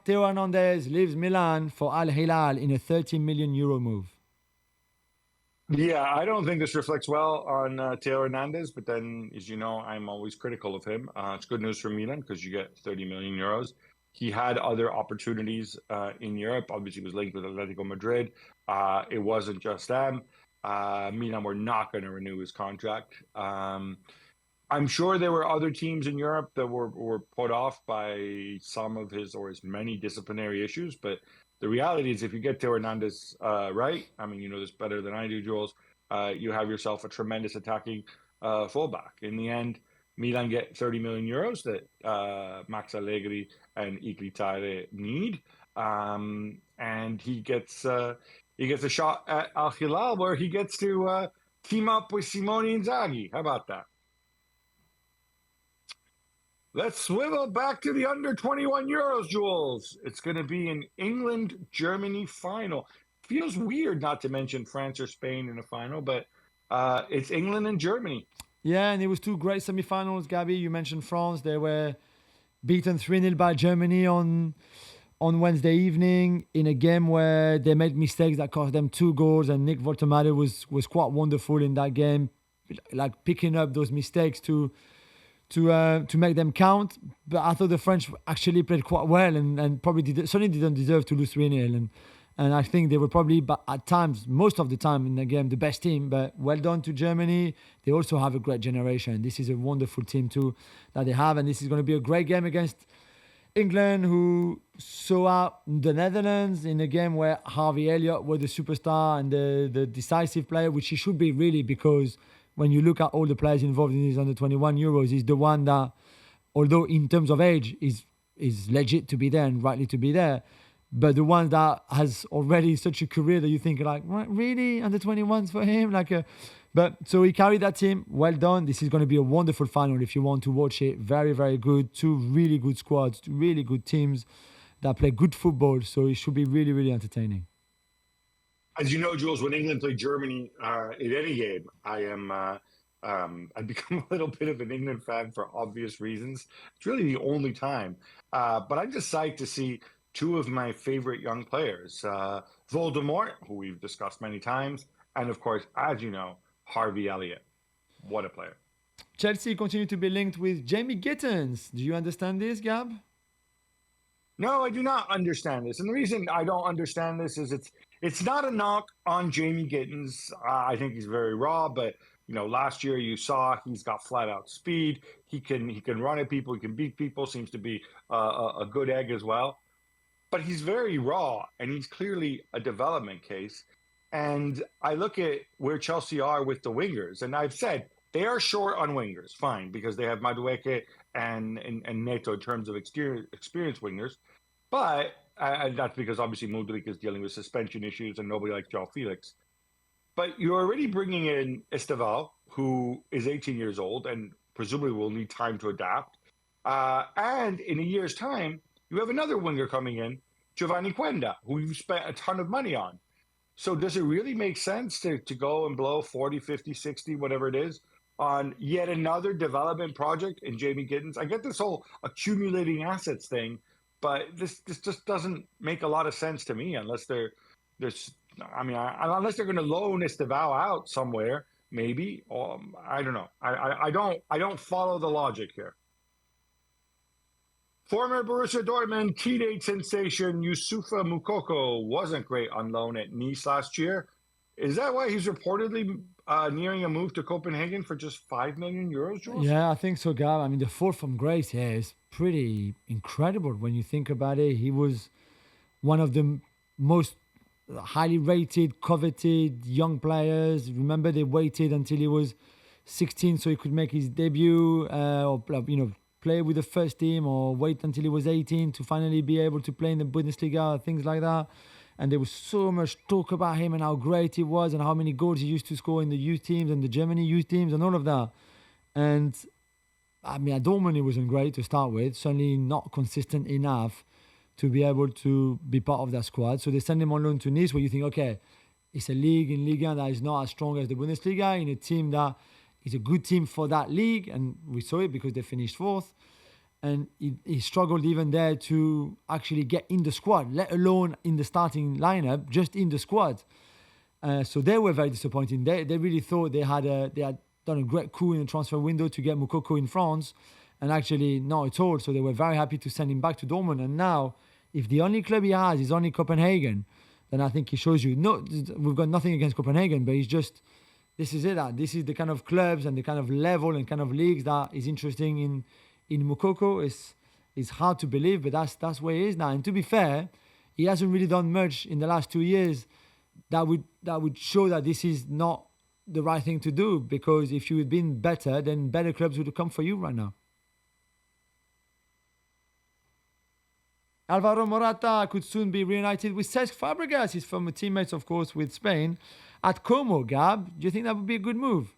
Taylor Hernandez leaves Milan for Al Hilal in a 30 million euro move. Yeah, I don't think this reflects well on Taylor Hernandez, but then, as you know, I'm always critical of him. It's good news for Milan because you get 30 million euros. He had other opportunities in Europe. Obviously, he was linked with Atletico Madrid. It wasn't just them. Milan were not going to renew his contract. I'm sure there were other teams in Europe that were put off by some of his or his many disciplinary issues, but the reality is, if you get Taylor Hernandez right, I mean, you know this better than I do, Jules, you have yourself a tremendous attacking fullback. In the end, Milan get 30 million euros that Max Allegri and Iglitare need, and he gets a shot at Al Hilal where he gets to team up with Simone Inzaghi. How about that? Let's swivel back to the under 21 Euros, Jules. It's going to be an England-Germany final. Feels weird not to mention France or Spain in a final, but it's England and Germany. Yeah, and it was two great semi-finals, Gabby. You mentioned France. They were beaten 3-0 by Germany on Wednesday evening in a game where they made mistakes that cost them 2 goals, and Nick Voltemade was quite wonderful in that game, like picking up those mistakes to make them count. But I thought the French actually played quite well and probably certainly didn't deserve to lose 3-0. And I think they were probably, but at times, most of the time in the game, the best team. But well done to Germany. They also have a great generation. This is a wonderful team too that they have. And this is going to be a great game against England, who saw out the Netherlands in a game where Harvey Elliott was the superstar and the decisive player, which he should be really, because when you look at all the players involved in these under 21 Euros, he's the one that, although in terms of age, is legit to be there and rightly to be there, but the one that has already such a career that you think like, really, under 21s for him? But so he carried that team. Well done. This is going to be a wonderful final if you want to watch it. Very, very good. 2 really good squads, 2 really good teams that play good football. So it should be really, really entertaining. As you know, Jules, when England play Germany in any game, I become a little bit of an England fan for obvious reasons. It's really the only time. But I'm just psyched to see 2 of my favorite young players, Voldemort, who we've discussed many times, and of course, as you know, Harvey Elliott. What a player. Chelsea continue to be linked with Jamie Gittens. Do you understand this, Gab? No, I do not understand this. And the reason I don't understand this is it's not a knock on Jamie Gittens. I think he's very raw, but you know, last year you saw he's got flat out speed. He can run at people. He can beat people. Seems to be a good egg as well. But he's very raw, and he's clearly a development case. And I look at where Chelsea are with the wingers, and I've said they are short on wingers, fine, because they have Madueke and Neto in terms of experienced wingers. But that's because obviously Mudryk is dealing with suspension issues and nobody likes João Felix. But you're already bringing in Estevao, who is 18 years old and presumably will need time to adapt. And in a year's time, you have another winger coming in, Giovanni Quenda, who you've spent a ton of money on. So does it really make sense to go and blow 40, 50, 60, whatever it is, on yet another development project in Jamie Gittens? I get this whole accumulating assets thing, but this just doesn't make a lot of sense to me unless unless they're going to loan Estevao out somewhere, maybe. I don't know. I don't follow the logic here. Former Borussia Dortmund teenage sensation Youssoufa Moukoko wasn't great on loan at Nice last year. Is that why he's reportedly nearing a move to Copenhagen for just 5 million euros, Jules? Yeah, I think so, Gab. I mean, the fall from grace here is pretty incredible when you think about it. He was one of the most highly rated, coveted young players. Remember, they waited until he was 16 so he could make his debut, play with the first team, or wait until he was 18 to finally be able to play in the Bundesliga, things like that. And there was so much talk about him and how great he was and how many goals he used to score in the youth teams and the Germany youth teams and all of that. And I mean, at Dortmund he wasn't great to start with, certainly not consistent enough to be able to be part of that squad. So they send him on loan to Nice, where you think, okay, it's a league in Liga that is not as strong as the Bundesliga, in a team that is a good team for that league, and we saw it because they finished 4th. and he struggled even there to actually get in the squad, let alone in the starting lineup, just in the squad. So they were very disappointing. They really thought they had done a great coup in the transfer window to get Moukoko in France, and actually not at all. So they were very happy to send him back to Dortmund. And now, if the only club he has is only Copenhagen, then I think he shows you. No, we've got nothing against Copenhagen, but he's just, this is it. This is the kind of clubs and the kind of level and kind of leagues that is interesting in Moukoko. It's hard to believe, but that's where he is now. And to be fair, he hasn't really done much in the last 2 years that would show that this is not the right thing to do, because if you had been better, then better clubs would have come for you right now. Alvaro Morata could soon be reunited with Cesc Fabregas, his former teammates, of course, with Spain, at Como. Gab, do you think that would be a good move?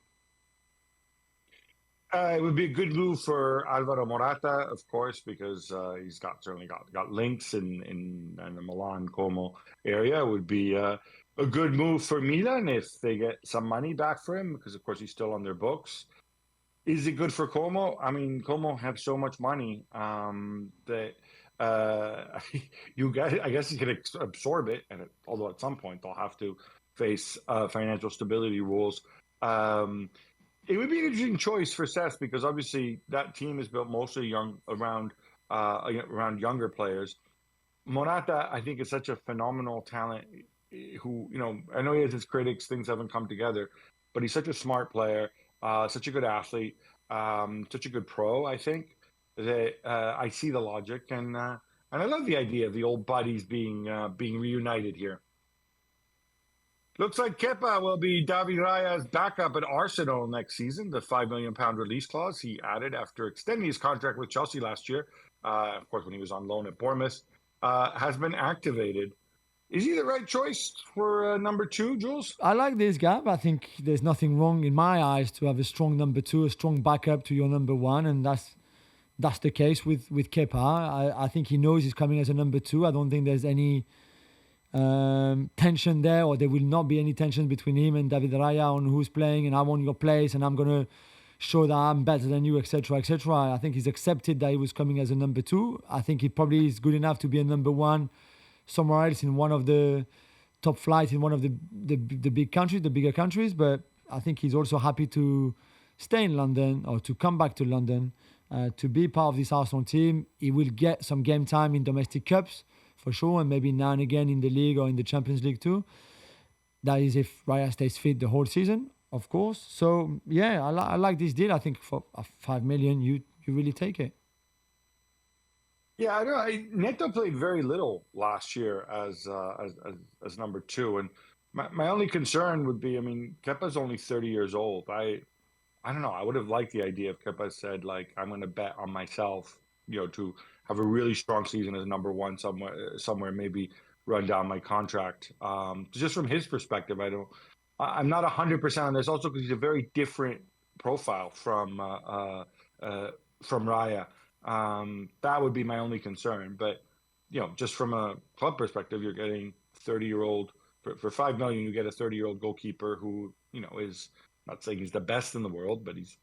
It would be a good move for Alvaro Morata, of course, because he's certainly got links in the Milan Como area. It would be a good move for Milan if they get some money back for him, because of course he's still on their books. Is it good for Como? I mean, Como have so much money that I guess you can absorb it, although at some point they'll have to face financial stability rules. It would be an interesting choice for Cesc, because obviously that team is built mostly around younger players. Morata, I think, is such a phenomenal talent. Who, I know he has his critics, things haven't come together, but he's such a smart player, such a good athlete, such a good pro. I think that I see the logic, and I love the idea of the old buddies being reunited here. Looks like Kepa will be David Raya's backup at Arsenal next season. The £5 million release clause he added after extending his contract with Chelsea last year, of course, when he was on loan at Bournemouth, has been activated. Is he the right choice for number 2, Jules? I like this, Gab. I think there's nothing wrong in my eyes to have a strong number 2, a strong backup to your number 1, and that's the case with Kepa. I think he knows he's coming as a number 2. I don't think there's any tension there, or there will not be any tension between him and David Raya on who's playing, and I want your place, and I'm going to show that I'm better than you, etc., etc. I think he's accepted that he was coming as a number 2. I think he probably is good enough to be a number 1 somewhere else in one of the top flights in one of the big countries, the bigger countries. But I think he's also happy to stay in London, or to come back to London, to be part of this Arsenal team. He will get some game time in domestic cups for sure, and maybe now and again in the league or in the Champions League too. That is if Raya stays fit the whole season, of course. So yeah, I like this deal. I think for $5 million, you really take it. Yeah, I know. Neto played very little last year as number 2, and my only concern would be, I mean, Kepa's only 30 years old. I don't know. I would have liked the idea if Kepa said, like, I'm going to bet on myself, to have a really strong season as number 1 somewhere, maybe run down my contract. Just from his perspective, I'm not 100% on this. Also, because he's a very different profile from Raya. That would be my only concern. But just from a club perspective, you're getting 30-year-old for $5 million. You get a 30-year-old goalkeeper who is, not saying he's the best in the world, but he's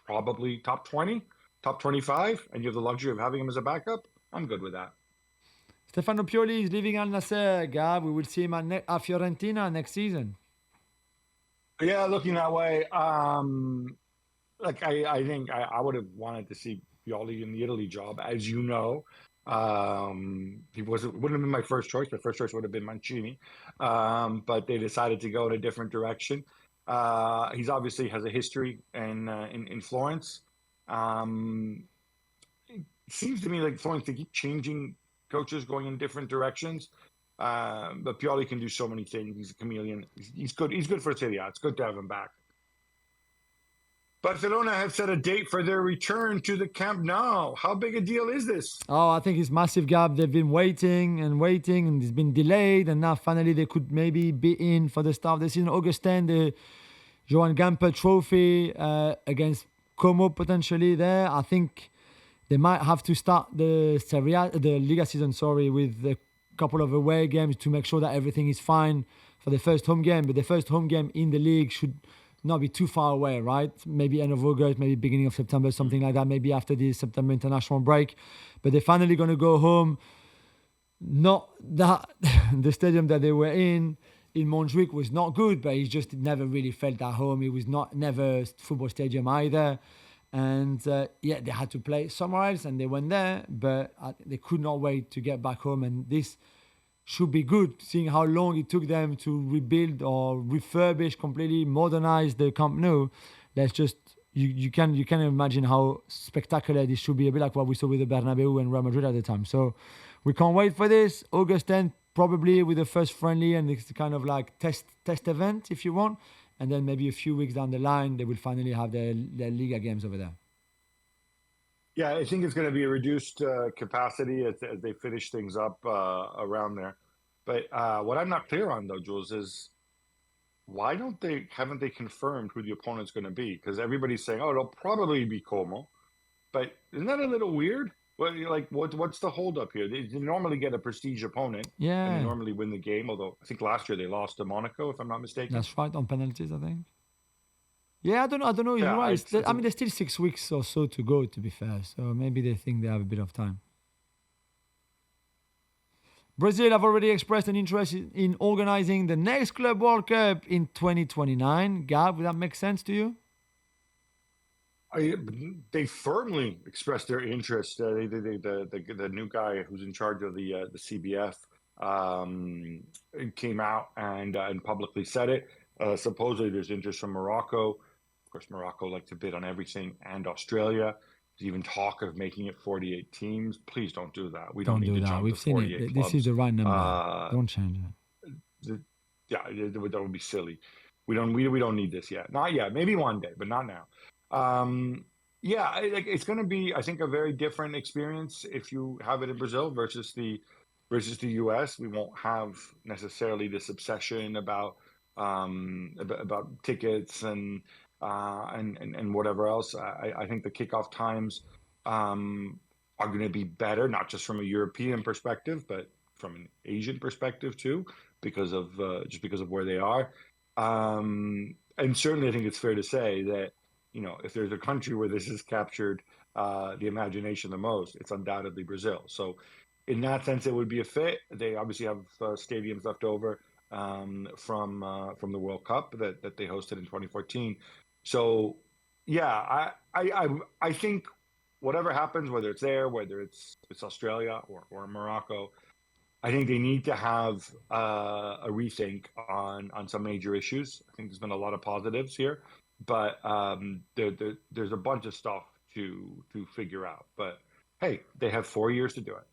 probably top 20, top 25, and you have the luxury of having him as a backup. I'm good with that. Stefano Pioli is leaving Al Nassr, Gab. We will see him at Fiorentina next season. Yeah, looking that way. I think I would have wanted to see Pioli in the Italy job, as you know. He wouldn't have been my first choice. My first choice would have been Mancini, but they decided to go in a different direction. He's obviously has a history in Florence. It seems to me like Florence, they keep changing coaches, going in different directions. But Pioli can do so many things. He's a chameleon. He's good. He's good for Serie A. It's good to have him back. Barcelona have set a date for their return to the Camp Nou. How big a deal is this? Oh, I think it's massive, Gab. They've been waiting, and it's been delayed, and now finally they could maybe be in for the start of the season. August 10, the Johan Gamper Trophy against Como potentially there. I think they might have to start the Liga season, with a couple of away games to make sure that everything is fine for the first home game. But the first home game in the league should not be too far away, right? Maybe end of August, maybe beginning of September, something like that. Maybe after the September international break, but they're finally going to go home. Not that the stadium that they were in Montjuic was not good, but he just never really felt at home. It was never a football stadium either. And they had to play somewhere else, and they went there, but they could not wait to get back home. And this should be good, seeing how long it took them to rebuild or refurbish, completely modernize the Camp Nou. That's just you can imagine how spectacular this should be, a bit like what we saw with the Bernabeu and Real Madrid at the time. So we can't wait for this. August 10th, probably with the first friendly, and it's kind of like test event, if you want. And then maybe a few weeks down the line, they will finally have their Liga games over there. Yeah, I think it's going to be a reduced capacity as they finish things up around there. But what I'm not clear on, though, Jules, is why haven't they confirmed who the opponent's going to be? Because everybody's saying, oh, it'll probably be Como. But isn't that a little weird? Well, what's the holdup here? They normally get a prestige opponent, and they normally win the game. Although I think last year they lost to Monaco, if I'm not mistaken. That's right, on penalties, I think. Yeah, I don't know. You're right. There's still 6 weeks or so to go, to be fair. So maybe they think they have a bit of time. Brazil have already expressed an interest in organizing the next Club World Cup in 2029. Gab, would that make sense to you? They firmly expressed their interest. The new guy who's in charge of the CBF came out and publicly said it. Supposedly, there's interest from Morocco. Of course, Morocco likes to bid on everything, and Australia. There's even talk of making it 48 teams. Please don't do that. We don't need to jump to 48 clubs. This is the right number. Don't change it. That would be silly. We don't need this yet. Not yet. Maybe one day, but not now. It's going to be, I think, a very different experience if you have it in Brazil versus the US. We won't have necessarily this obsession about tickets and whatever else. I think the kickoff times are going to be better, not just from a European perspective, but from an Asian perspective too, because of where they are. And certainly, I think it's fair to say that, if there's a country where this has captured the imagination the most, it's undoubtedly Brazil. So in that sense, it would be a fit. They obviously have stadiums left over from the World Cup that they hosted in 2014. So, I think whatever happens, whether it's there, whether it's Australia or Morocco, I think they need to have a rethink on some major issues. I think there's been a lot of positives here, but there's a bunch of stuff to figure out. But hey, they have 4 years to do it.